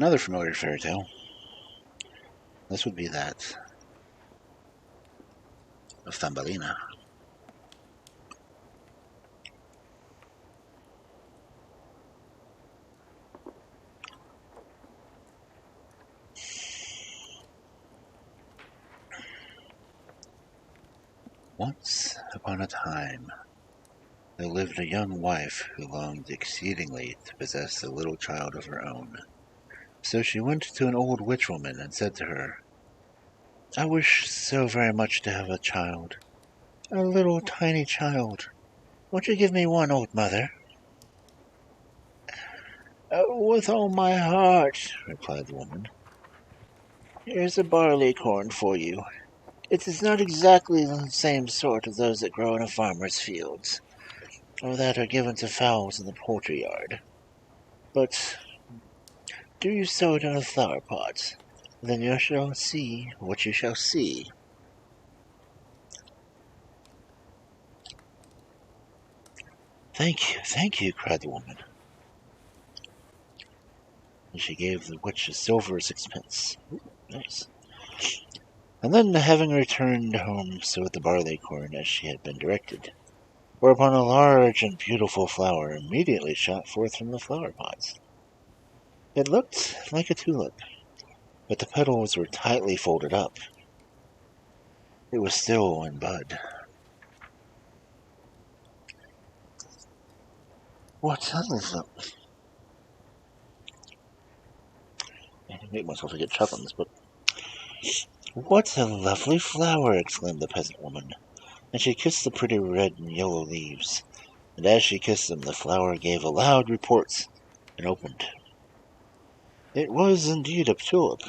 Another familiar fairy tale. This would be that of Thumbelina. Once upon a time, there lived a young wife who longed exceedingly to possess a little child of her own. So she went to an old witch woman and said to her, "I wish so very much to have a child, a little tiny child. Won't you give me one, old mother?" "With all my heart," replied the woman. "Here's a barley corn for you. It is not exactly the same sort of those that grow in a farmer's fields, or that are given to fowls in the poultry yard. But do you sow it in a flower pot? Then you shall see what you shall see." Thank you," cried the woman. And she gave the witch a silver sixpence. Ooh, nice. And then, having returned home, sowed the barley corn as she had been directed, whereupon a large and beautiful flower immediately shot forth from the flower pot. It looked like a tulip, but the petals were tightly folded up. It was still in bud. "What is it?" I make myself forget chucklings, but "What a lovely flower!" exclaimed the peasant woman, and she kissed the pretty red and yellow leaves, and as she kissed them the flower gave a loud report and opened. It was indeed a tulip,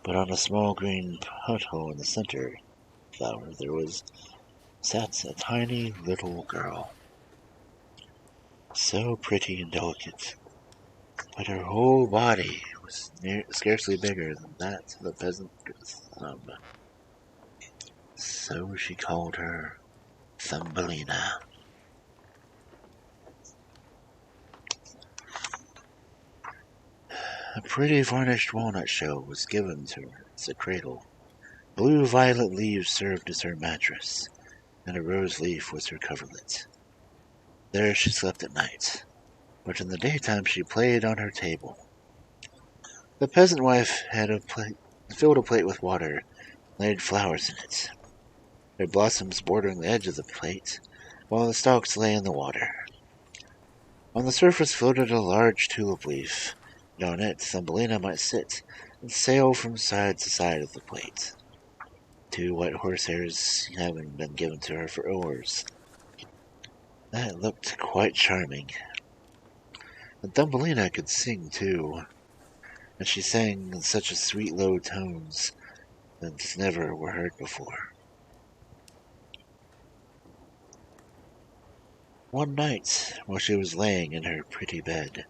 but on a small green pothole in the center of the flower there sat a tiny little girl, so pretty and delicate, but her whole body was scarcely bigger than that of the peasant's thumb. So she called her Thumbelina. A pretty varnished walnut shell was given to her as a cradle. Blue violet leaves served as her mattress, and a rose leaf was her coverlet. There she slept at night, but in the daytime she played on her table. The peasant wife had filled a plate with water, laid flowers in it, their blossoms bordering the edge of the plate, while the stalks lay in the water. On the surface floated a large tulip leaf, and on it Thumbelina might sit and sail from side to side of the plate, 2 white horsehairs having been given to her for oars. That looked quite charming. And Thumbelina could sing too, and she sang in such a sweet low tones that never were heard before. One night, while she was laying in her pretty bed,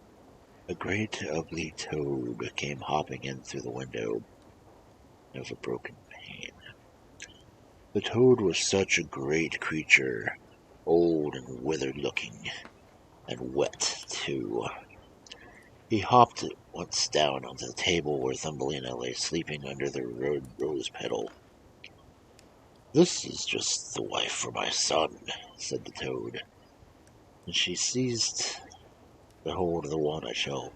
a great ugly toad came hopping in through the window of a broken pane. The toad was such a great creature, old and withered looking, and wet too. He hopped at once down onto the table where Thumbelina lay sleeping under the rose petal. "This is just the wife for my son," said the toad, and she seized the hold of the walnut shell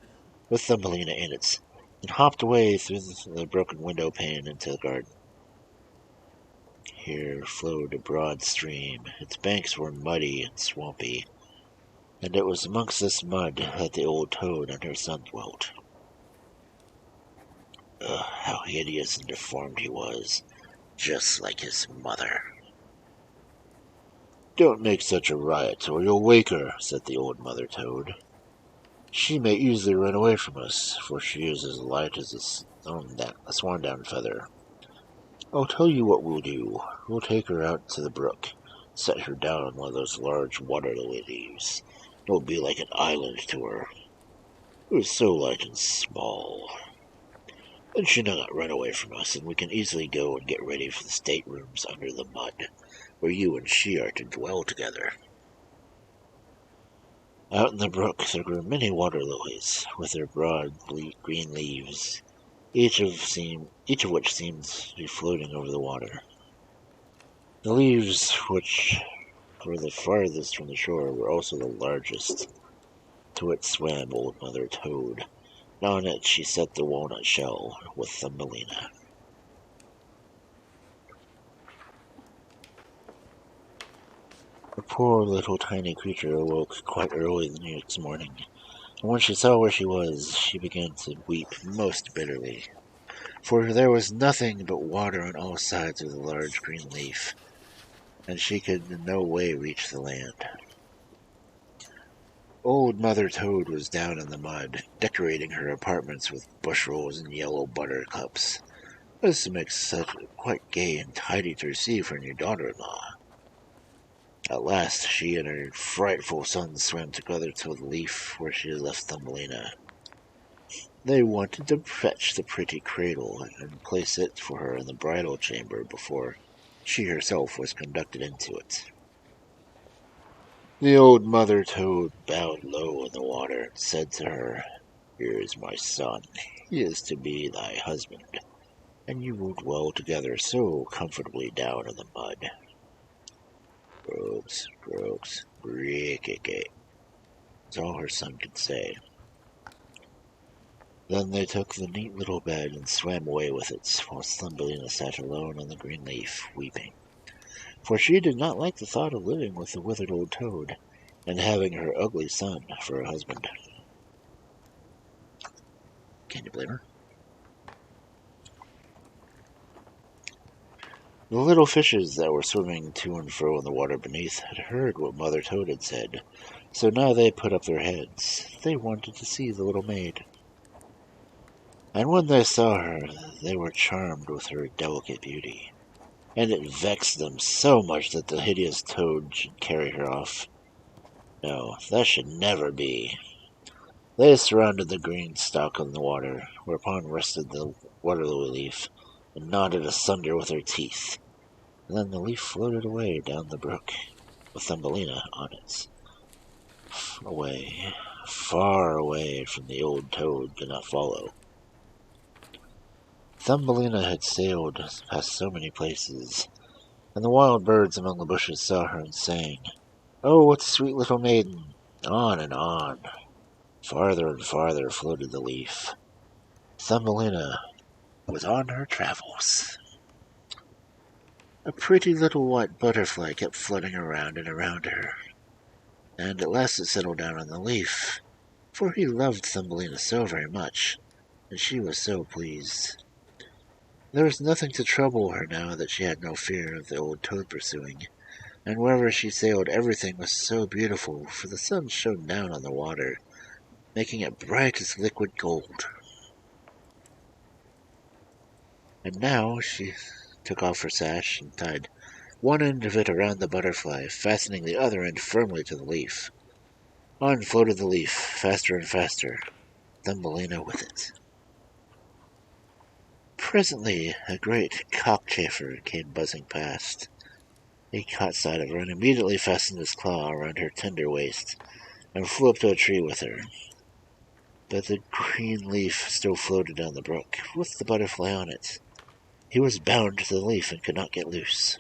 with Thumbelina in it, and hopped away through the broken window pane into the garden. Here flowed a broad stream. Its banks were muddy and swampy, and it was amongst this mud that the old toad and her son dwelt. How hideous and deformed he was, just like his mother. "Don't make such a riot, or you'll wake her," said the old mother toad. "She may easily run away from us, for she is as light as a swan-down feather. I'll tell you what we'll do. We'll take her out to the brook, set her down on one of those large water-lily leaves. It'll be like an island to her. It is so light and small. Then she'll not run away from us, and we can easily go and get ready for the staterooms under the mud, where you and she are to dwell together." Out in the brook there grew many water lilies, with their broad green leaves, each of which seemed to be floating over the water. The leaves, which were the farthest from the shore, were also the largest. To it swam Old Mother Toad, and on it she set the walnut shell with Thumbelina. The poor little tiny creature awoke quite early the next morning, and when she saw where she was, she began to weep most bitterly, for there was nothing but water on all sides of the large green leaf, and she could in no way reach the land. Old Mother Toad was down in the mud, decorating her apartments with bushels and yellow buttercups, as to make such quite gay and tidy to receive her new daughter-in-law. At last she and her frightful son swam together to the leaf where she had left Thumbelina. They wanted to fetch the pretty cradle and place it for her in the bridal chamber before she herself was conducted into it. The old Mother Toad bowed low in the water and said to her, "Here is my son. He is to be thy husband, and you will dwell together so comfortably down in the mud." Grogs, grogs, brickeke, was all her son could say. Then they took the neat little bed and swam away with it, while Thumbelina sat alone on the green leaf, weeping. For she did not like the thought of living with the withered old toad, and having her ugly son for a husband. Can you blame her? The little fishes that were swimming to and fro in the water beneath had heard what Mother Toad had said, so now they put up their heads. They wanted to see the little maid. And when they saw her, they were charmed with her delicate beauty, and it vexed them so much that the hideous toad should carry her off. No, that should never be. They surrounded the green stalk on the water, whereupon rested the water lily leaf, and gnawed it asunder with their teeth. And then the leaf floated away down the brook, with Thumbelina on it. Away, far away from the old toad could not follow. Thumbelina had sailed past so many places, and the wild birds among the bushes saw her and sang, "Oh, what a sweet little maiden!" On and on. Farther and farther floated the leaf. Thumbelina was on her travels. A pretty little white butterfly kept floating around and around her, and at last it settled down on the leaf, for he loved Thumbelina so very much, and she was so pleased. There was nothing to trouble her now that she had no fear of the old toad pursuing, and wherever she sailed everything was so beautiful, for the sun shone down on the water, making it bright as liquid gold. And now she took off her sash and tied one end of it around the butterfly, fastening the other end firmly to the leaf. On floated the leaf, faster and faster, Thumbelina with it. Presently a great cockchafer came buzzing past. He caught sight of her and immediately fastened his claw around her tender waist, and flew up to a tree with her. But the green leaf still floated down the brook, with the butterfly on it. He was bound to the leaf and could not get loose.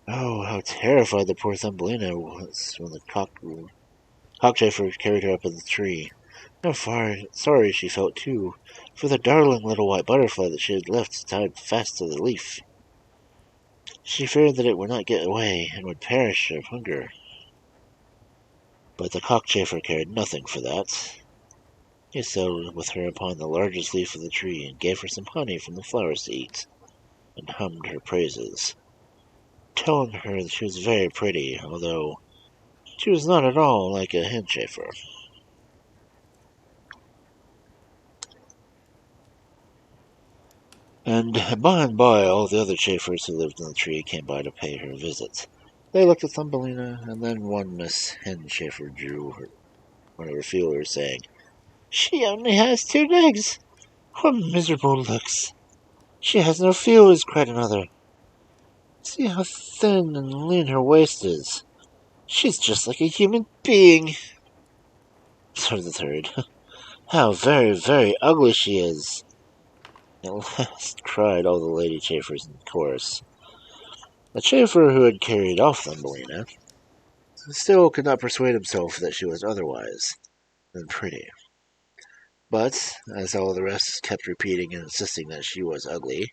Oh, how terrified the poor Thumbelina was when the cockchafer carried her up in the tree. How sorry she felt, too, for the darling little white butterfly that she had left tied fast to the leaf. She feared that it would not get away and would perish of hunger. But the cockchafer cared nothing for that. He settled with her upon the largest leaf of the tree and gave her some honey from the flowers to eat, and hummed her praises, telling her that she was very pretty, although she was not at all like a henchafer. And by all the other chafers who lived in the tree came by to pay her a visit. They looked at Thumbelina, and then one Miss Henchafer drew one of her feelers, saying, "She only has 2 legs! What miserable looks! She has no feelers," cried another. "See how thin and lean her waist is. She's just like a human being, said the third. How very, very ugly she is. At last cried all the lady chafers in chorus. The chafer who had carried off Thumbelina still could not persuade himself that she was otherwise than pretty. But, as all the rest kept repeating and insisting that she was ugly,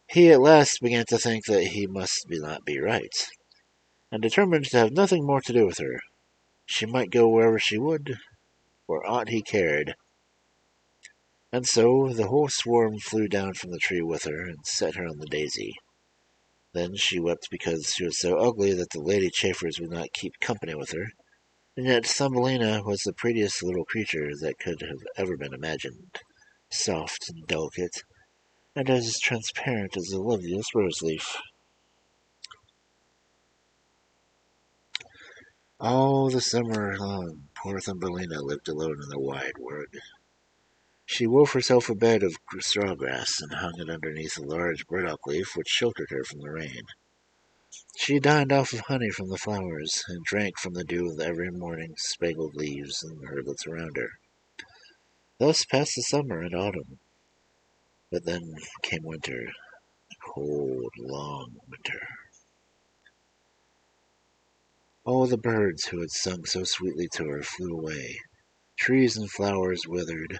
he at last began to think that he must not be right, and determined to have nothing more to do with her. She might go wherever she would, for aught he cared. And so the whole swarm flew down from the tree with her, and set her on the daisy. Then she wept because she was so ugly that the lady chafers would not keep company with her, and yet Thumbelina was the prettiest little creature that could have ever been imagined, soft and delicate, and as transparent as the loveliest rose leaf. All the summer long, poor Thumbelina lived alone in the wide world. She wove herself a bed of straw grass and hung it underneath a large burdock leaf which sheltered her from the rain. She dined off of honey from the flowers, and drank from the dew of the every morning spangled leaves and herbs around her. Thus passed the summer and autumn. But then came winter, a cold, long winter. All the birds who had sung so sweetly to her flew away. Trees and flowers withered.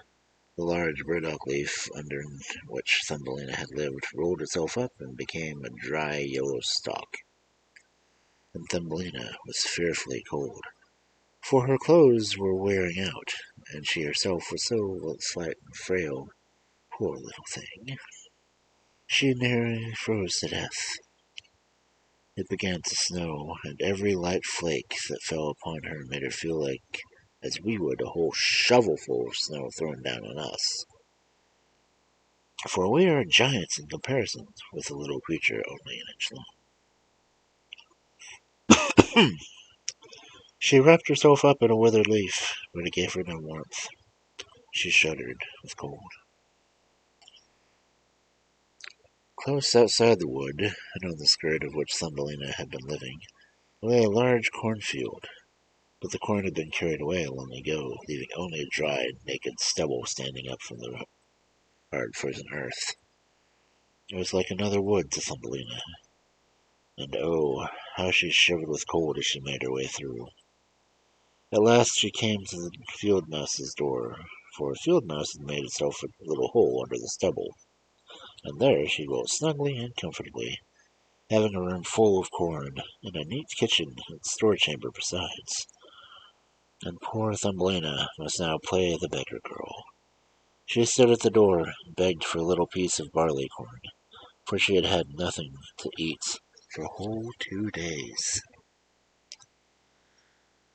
The large burdock leaf under which Thumbelina had lived rolled itself up and became a dry yellow stalk. And Thumbelina was fearfully cold, for her clothes were wearing out, and she herself was so slight and frail, poor little thing. She nearly froze to death. It began to snow, and every light flake that fell upon her made her feel like as we would a whole shovelful of snow thrown down on us. For we are giants in comparison with a little creature only an inch long. She wrapped herself up in a withered leaf, but it gave her no warmth. She shuddered with cold. Close outside the wood, and on the skirt of which Thumbelina had been living, lay a large cornfield, but the corn had been carried away long ago, leaving only a dry, naked stubble standing up from the hard frozen earth. It was like another wood to Thumbelina, and oh, how she shivered with cold as she made her way through. At last she came to the field mouse's door, for a field mouse had made itself a little hole under the stubble, and there she dwelt snugly and comfortably, having a room full of corn, and a neat kitchen and store chamber besides. And poor Thumbelina must now play the beggar girl. She stood at the door and begged for a little piece of barley corn, for she had had nothing to eat for whole 2 days.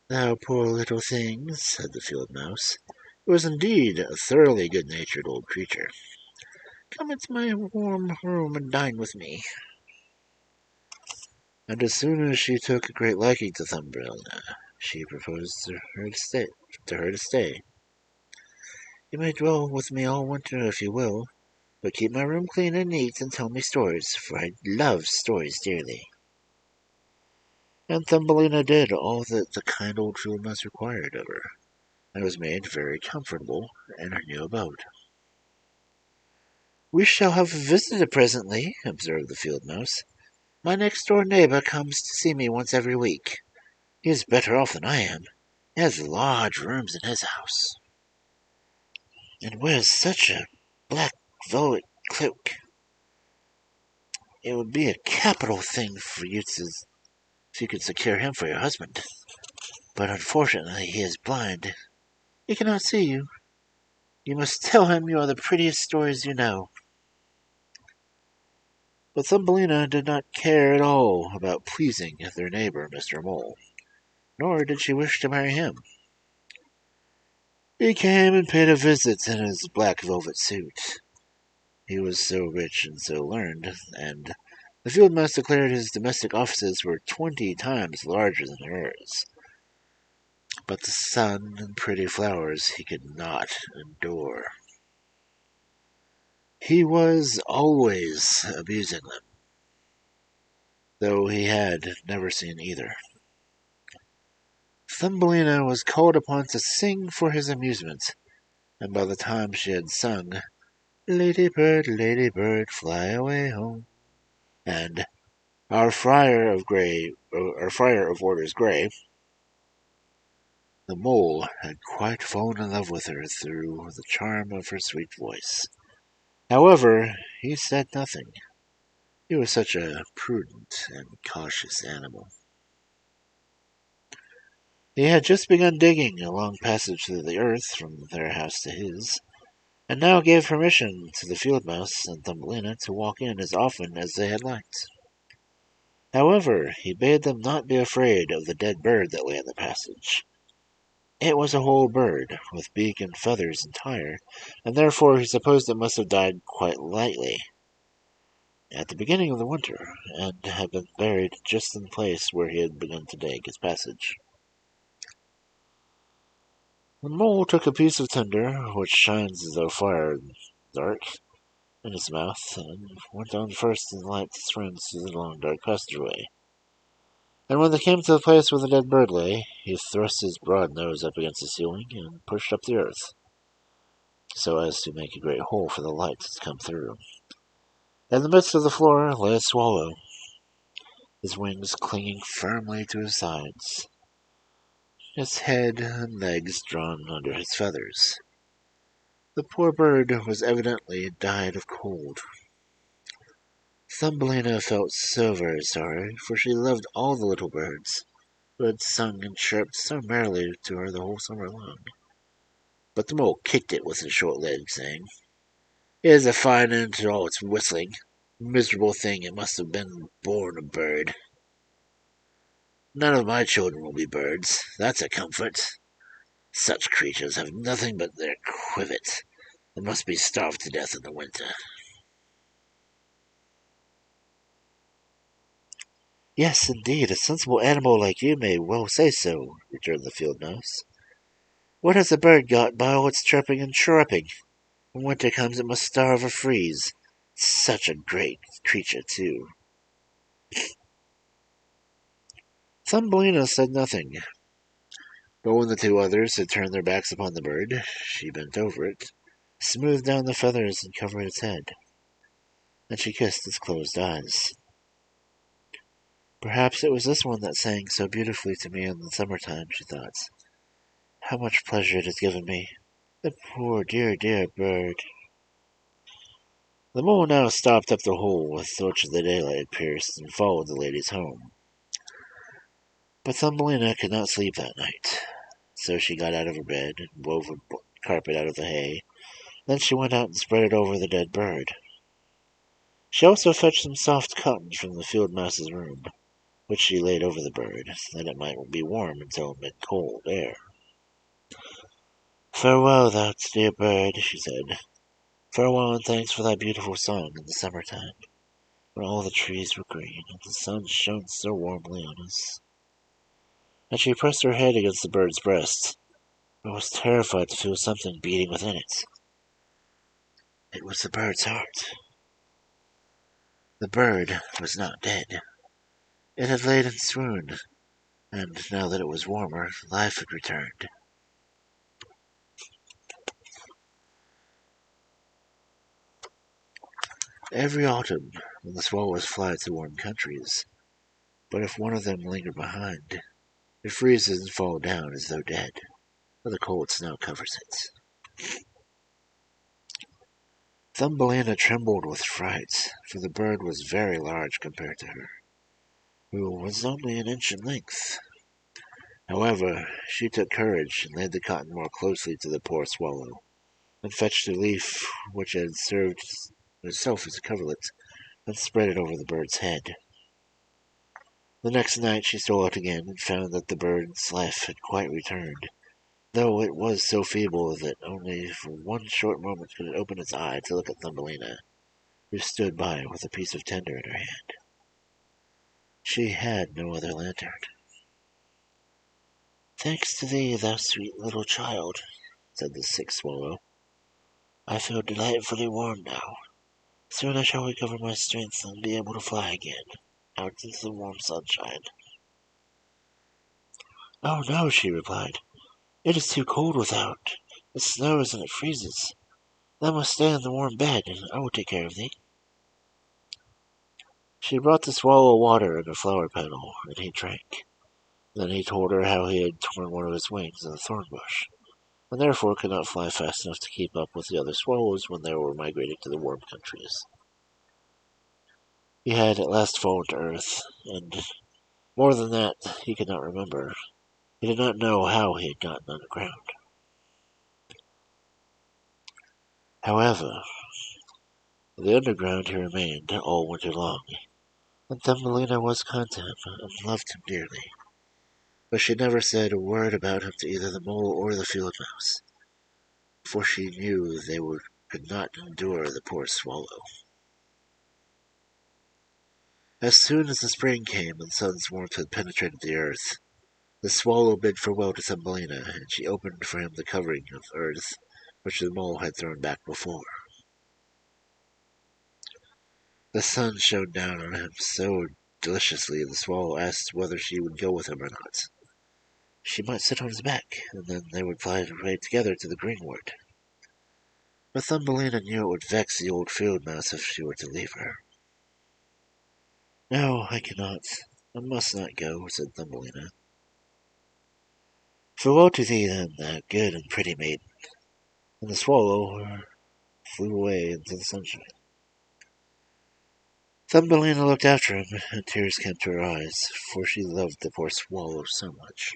"Thou poor little thing," said the field mouse, who was indeed a thoroughly good-natured old creature, "come into my warm room and dine with me." And as soon as she took a great liking to Thumbelina, she proposed to her to stay. "You may dwell with me all winter if you will, but keep my room clean and neat and tell me stories, for I love stories dearly." And Thumbelina did all that the kind old field mouse required of her, and was made very comfortable in her new abode. "We shall have a visitor presently," observed the field mouse. "My next-door neighbor comes to see me once every week. He is better off than I am. He has large rooms in his house, and wears such a black velvet cloak. It would be a capital thing for you if you could secure him for your husband. But unfortunately he is blind. He cannot see you. You must tell him you are the prettiest stories you know." But Thumbelina did not care at all about pleasing their neighbor, Mr. Mole, nor did she wish to marry him. He came and paid a visit in his black velvet suit. He was so rich and so learned, and the field mouse declared his domestic offices were 20 times larger than hers. But the sun and pretty flowers he could not endure. He was always abusing them, though he had never seen either. Thumbelina was called upon to sing for his amusement, and by the time she had sung, Lady bird, fly away home, and our friar of orders Grey, the mole had quite fallen in love with her through the charm of her sweet voice. However, he said nothing. He was such a prudent and cautious animal. He had just begun digging a long passage through the earth from their house to his, and now gave permission to the field mouse and Thumbelina to walk in as often as they had liked. However, he bade them not be afraid of the dead bird that lay in the passage. It was a whole bird, with beak and feathers entire, and therefore he supposed it must have died quite lightly at the beginning of the winter, and had been buried just in the place where he had begun to dig his passage. The mole took a piece of tinder, which shines as though fire in the dark, in his mouth, and went on first to light his friends through the long dark passageway. And when they came to the place where the dead bird lay, he thrust his broad nose up against the ceiling and pushed up the earth, so as to make a great hole for the light to come through. In the midst of the floor lay a swallow, his wings clinging firmly to his sides, his head and legs drawn under his feathers. The poor bird was evidently died of cold. Thumbelina felt so very sorry, for she loved all the little birds, who had sung and chirped so merrily to her the whole summer long. But the mole kicked it with his short legs, saying, "Here's a fine end to all its whistling. Miserable thing, it must have been born a bird. None of my children will be birds, that's a comfort. Such creatures have nothing but their quivet, and must be starved to death in the winter." "Yes, indeed, a sensible animal like you may well say so," returned the field mouse. "What has a bird got by all its chirping and chirruping? When winter comes it must starve or freeze. Such a great creature, too." Thumbelina said nothing, but when the two others had turned their backs upon the bird, she bent over it, smoothed down the feathers, and covered its head. Then she kissed its closed eyes. "Perhaps it was this one that sang so beautifully to me in the summer-time," she thought. "How much pleasure it has given me. The poor, dear, dear bird." The mole now stopped up the hole with which the daylight had pierced, and followed the ladies home. But Thumbelina could not sleep that night, so she got out of her bed and wove a carpet out of the hay. Then she went out and spread it over the dead bird. She also fetched some soft cotton from the field mouse's room, which she laid over the bird, that it might be warm until mid-cold air. "Farewell, thou dear bird," she said. "Farewell, and thanks for thy beautiful song in the summer-time, when all the trees were green, and the sun shone so warmly on us." And she pressed her head against the bird's breast. I was terrified to feel something beating within it. It was the bird's heart. The bird was not dead. It had laid in swoon, and now that it was warmer, life had returned. Every autumn, when the swallows fly to warm countries, but if one of them linger behind, it freezes and falls down as though dead, for the cold snow covers it. Thumbelina trembled with fright, for the bird was very large compared to her, who was only an inch in length. However, she took courage and laid the cotton more closely to the poor swallow, and fetched a leaf which had served itself as a coverlet, and spread it over the bird's head. The next night she stole out again, and found that the bird's life had quite returned, though it was so feeble that only for one short moment could it open its eye to look at Thumbelina, who stood by with a piece of tinder in her hand. She had no other lantern. "Thanks to thee, thou sweet little child," said the sick swallow. "I feel delightfully warm now. Soon I shall recover my strength and be able to fly again, out into the warm sunshine." "Oh no," she replied. "It is too cold without. It snows and it freezes. Thou must stay in the warm bed, and I will take care of thee." She brought the swallow water in a flower petal, and he drank. Then he told her how he had torn one of his wings in a thorn bush, and therefore could not fly fast enough to keep up with the other swallows when they were migrating to the warm countries. He had at last fallen to earth, and more than that he could not remember. He did not know how he had gotten underground. However, in the underground he remained all winter long, and Thumbelina was kind to him and loved him dearly. But she never said a word about him to either the mole or the field mouse, for she knew could not endure the poor swallow. As soon as the spring came and the sun's warmth had penetrated the earth, the swallow bid farewell to Thumbelina, and she opened for him the covering of earth which the mole had thrown back before. The sun shone down on him so deliciously the swallow asked whether she would go with him or not. She might sit on his back, and then they would fly away together to the greenwood. But Thumbelina knew it would vex the old field mouse if she were to leave her. "No, I cannot. I must not go," said Thumbelina. "Farewell to thee, then, thou good and pretty maiden." And the swallow flew away into the sunshine. Thumbelina looked after him, and tears came to her eyes, for she loved the poor swallow so much.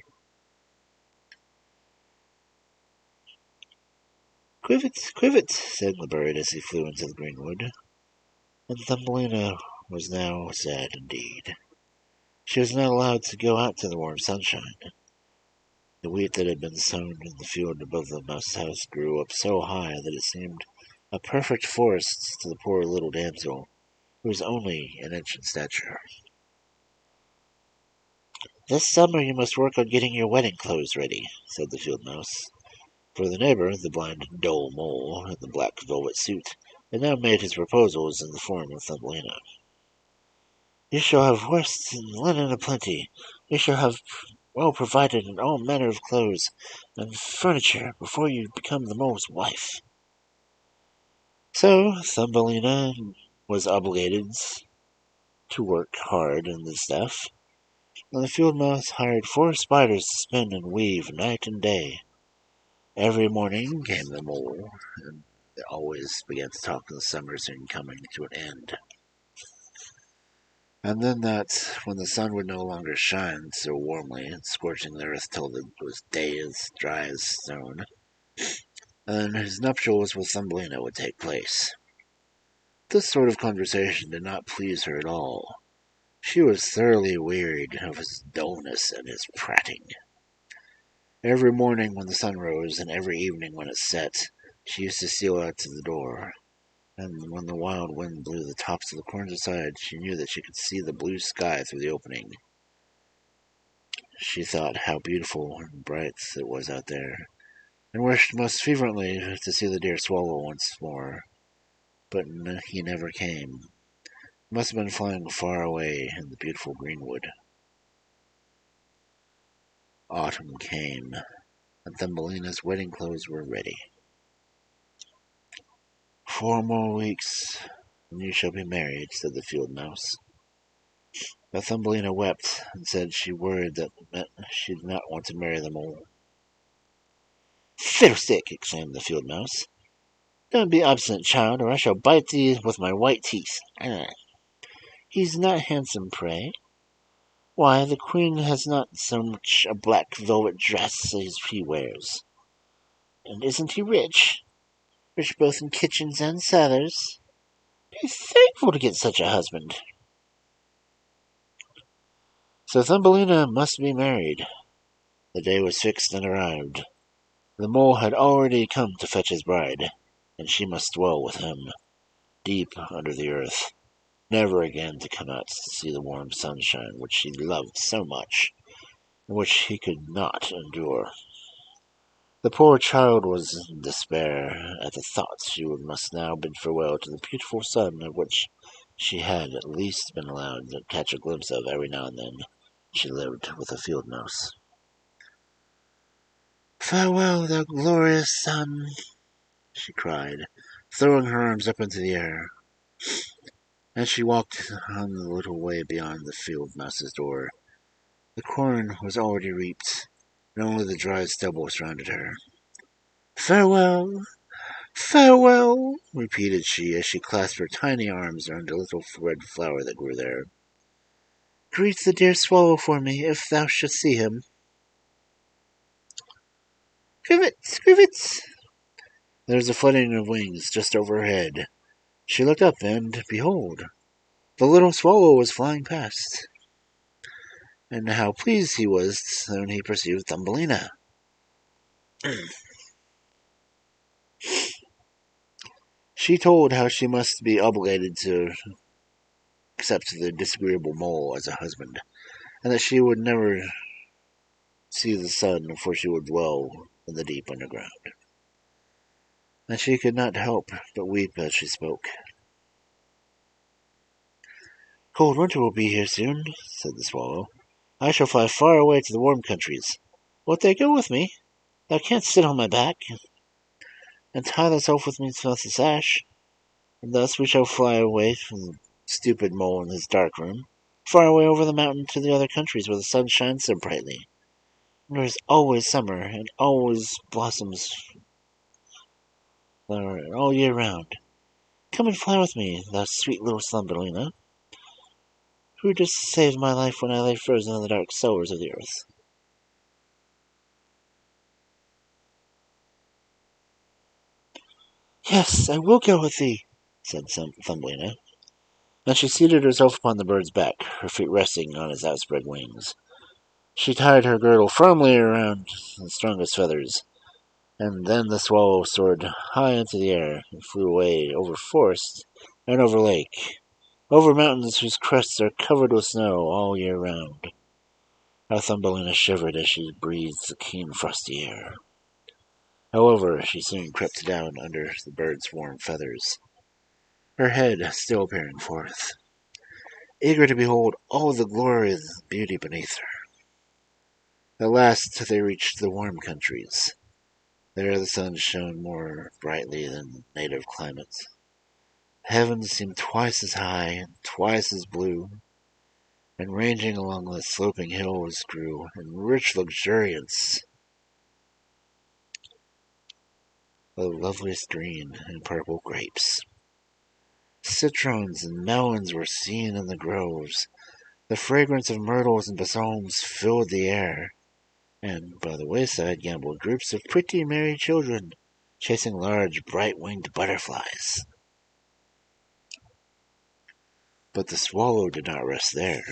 "Quivet, quivet," sang the bird as he flew into the greenwood. And Thumbelina was now sad indeed. She was not allowed to go out to the warm sunshine. The wheat that had been sown in the field above the mouse's house grew up so high that it seemed a perfect forest to the poor little damsel, who was only an inch in stature. "This summer you must work on getting your wedding clothes ready," said the field mouse. For the neighbor, the blind dull mole, in the black velvet suit, had now made his proposals in the form of Thumbelina. "You shall have horse and linen aplenty. You shall have well provided in all manner of clothes and furniture before you become the mole's wife." So Thumbelina was obligated to work hard in the stuff, and the field mouse hired 4 spiders to spin and weave night and day. Every morning came the mole, and they always began to talk of the summer soon coming to an end. And then that, when the sun would no longer shine so warmly, scorching the earth till it was day as dry as stone, then his nuptials with Thumbelina would take place. This sort of conversation did not please her at all. She was thoroughly wearied of his dullness and his prating. Every morning when the sun rose, and every evening when it set, she used to steal out to the door, and when the wild wind blew the tops of the corns aside, she knew that she could see the blue sky through the opening. She thought how beautiful and bright it was out there, and wished most fervently to see the dear swallow once more. But he never came. He must have been flying far away in the beautiful greenwood. Autumn came, and Thumbelina's wedding clothes were ready. "4 more weeks, and you shall be married," said the field mouse. But Thumbelina wept, and said she worried that meant she did not want to marry the mole. "Fiddlestick!" exclaimed the field mouse. "Don't be obstinate, child, or I shall bite thee with my white teeth. He's not handsome, pray. Why, the queen has not so much a black velvet dress as he wears. And isn't he rich? Rich both in kitchens and cellars. Be thankful to get such a husband." So Thumbelina must be married. The day was fixed and arrived. The mole had already come to fetch his bride, and she must dwell with him, deep under the earth, never again to come out to see the warm sunshine which she loved so much, and which he could not endure. The poor child was in despair at the thought she must now bid farewell to the beautiful sun of which she had at least been allowed to catch a glimpse of every now and then. She lived with a field mouse. Farewell, thou glorious sun, she cried, throwing her arms up into the air. As she walked on the little way beyond the field mouse's door, the corn was already reaped, and only the dry stubble surrounded her. Farewell, farewell, repeated she as she clasped her tiny arms around a little red flower that grew there. Greet the dear swallow for me, if thou shouldst see him. Scrivet, scrivet! There was a fluttering of wings just over her head. She looked up, and behold, the little swallow was flying past. And how pleased he was when he perceived Thumbelina. She told how she must be obligated to accept the disagreeable mole as a husband, and that she would never see the sun, for she would dwell in the deep underground. And she could not help but weep as she spoke. Cold winter will be here soon, said the swallow. I shall fly far away to the warm countries. Wilt thou go with me? Thou canst sit on my back, and tie thyself with me to the sash, and thus we shall fly away from the stupid mole in his dark room, far away over the mountain to the other countries where the sun shines so brightly. And there is always summer, and always blossoms flower all year round. Come and fly with me, thou sweet little Thumbelina, who just saved my life when I lay frozen in the dark cellars of the earth. Yes, I will go with thee, said Thumbelina, and she seated herself upon the bird's back, her feet resting on his outspread wings. She tied her girdle firmly around the strongest feathers, and then the swallow soared high into the air and flew away over forest and over lake, over mountains whose crests are covered with snow all year round. How Thumbelina shivered as she breathed the keen frosty air. However, she soon crept down under the bird's warm feathers, her head still peering forth, eager to behold all the glory and beauty beneath her. At last they reached the warm countries. There the sun shone more brightly than native climates. Heaven seemed twice as high and twice as blue, and ranging along the sloping hills grew in rich luxuriance the loveliest green and purple grapes. Citrons and melons were seen in the groves. The fragrance of myrtles and balsams filled the air, and by the wayside gamboled groups of pretty, merry children, chasing large, bright-winged butterflies. But the swallow did not rest there.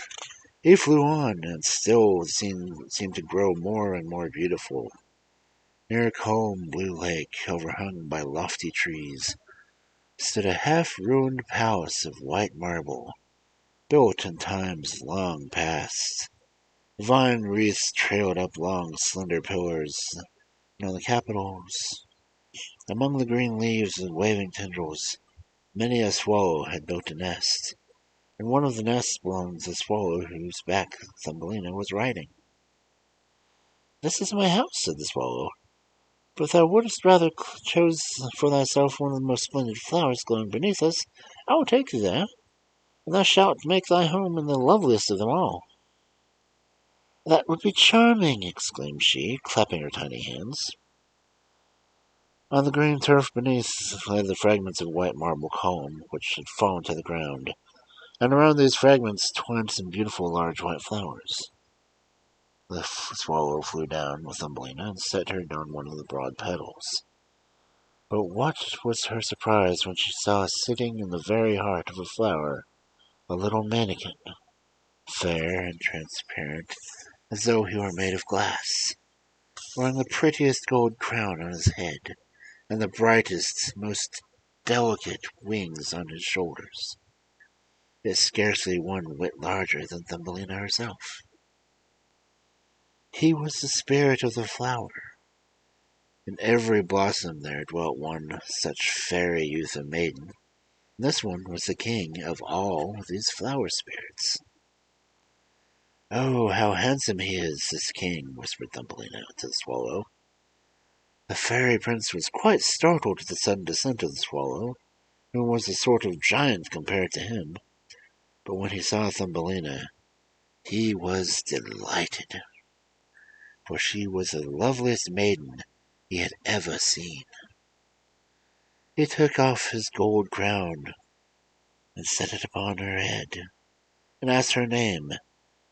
He flew on, and still seemed to grow more and more beautiful. Near a calm blue lake, overhung by lofty trees, stood a half-ruined palace of white marble, built in times long past. Vine wreaths trailed up long, slender pillars, and on the capitals, among the green leaves and waving tendrils, many a swallow had built a nest, and one of the nests belonged to the swallow whose back Thumbelina was riding. This is my house, said the swallow, but if thou wouldst rather choose for thyself one of the most splendid flowers glowing beneath us, I will take thee there, and thou shalt make thy home in the loveliest of them all. That would be charming, exclaimed she, clapping her tiny hands. On the green turf beneath lay the fragments of white marble column, which had fallen to the ground, and around these fragments twined some beautiful large white flowers. The swallow flew down with Thumbelina and set her on one of the broad petals. But what was her surprise when she saw sitting in the very heart of a flower a little mannikin, fair and transparent as though he were made of glass, wearing the prettiest gold crown on his head, and the brightest, most delicate wings on his shoulders, yet scarcely one whit larger than Thumbelina herself. He was the spirit of the flower. In every blossom there dwelt one such fairy youth and maiden, and this one was the king of all these flower spirits. Oh, how handsome he is, this king, whispered Thumbelina to the swallow. The fairy prince was quite startled at the sudden descent of the swallow, who was a sort of giant compared to him. But when he saw Thumbelina, he was delighted, for she was the loveliest maiden he had ever seen. He took off his gold crown and set it upon her head, and asked her name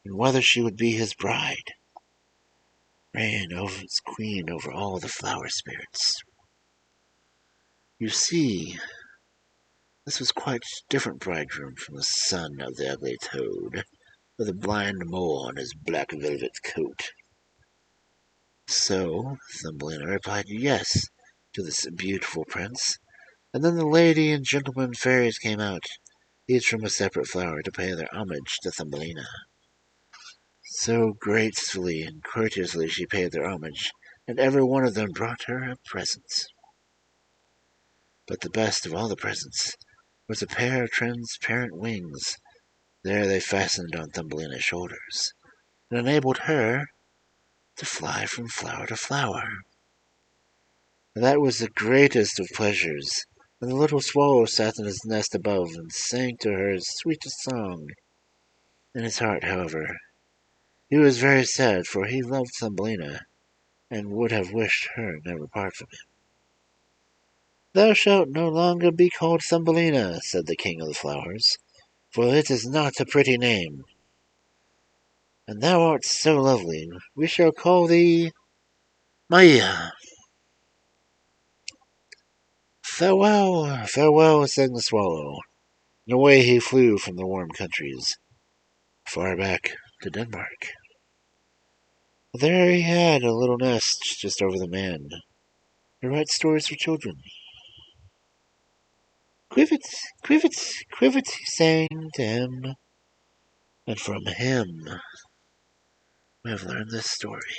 and whether she would be his bride, reign over as queen over all the flower spirits. You see, this was quite a different bridegroom from the son of the ugly toad, with a blind mole on his black velvet coat. So Thumbelina replied yes to this beautiful prince, and then the lady and gentleman fairies came out, each from a separate flower, to pay their homage to Thumbelina. So gracefully and courteously she paid their homage, and every one of them brought her a present. But the best of all the presents was a pair of transparent wings. There they fastened on Thumbelina's shoulders, and enabled her to fly from flower to flower. That was the greatest of pleasures, and the little swallow sat in his nest above and sang to her his sweetest song. In his heart, however, he was very sad, for he loved Thumbelina, and would have wished her never part from him. "Thou shalt no longer be called Thumbelina," said the king of the flowers, "for it is not a pretty name. And thou art so lovely, we shall call thee Maia." "Farewell, farewell," sang the swallow, and away he flew from the warm countries, far back to Denmark. There he had a little nest just over the man, to write stories for children. "Quivet, quivet, quivet," he sang to him, and from him we have learned this story.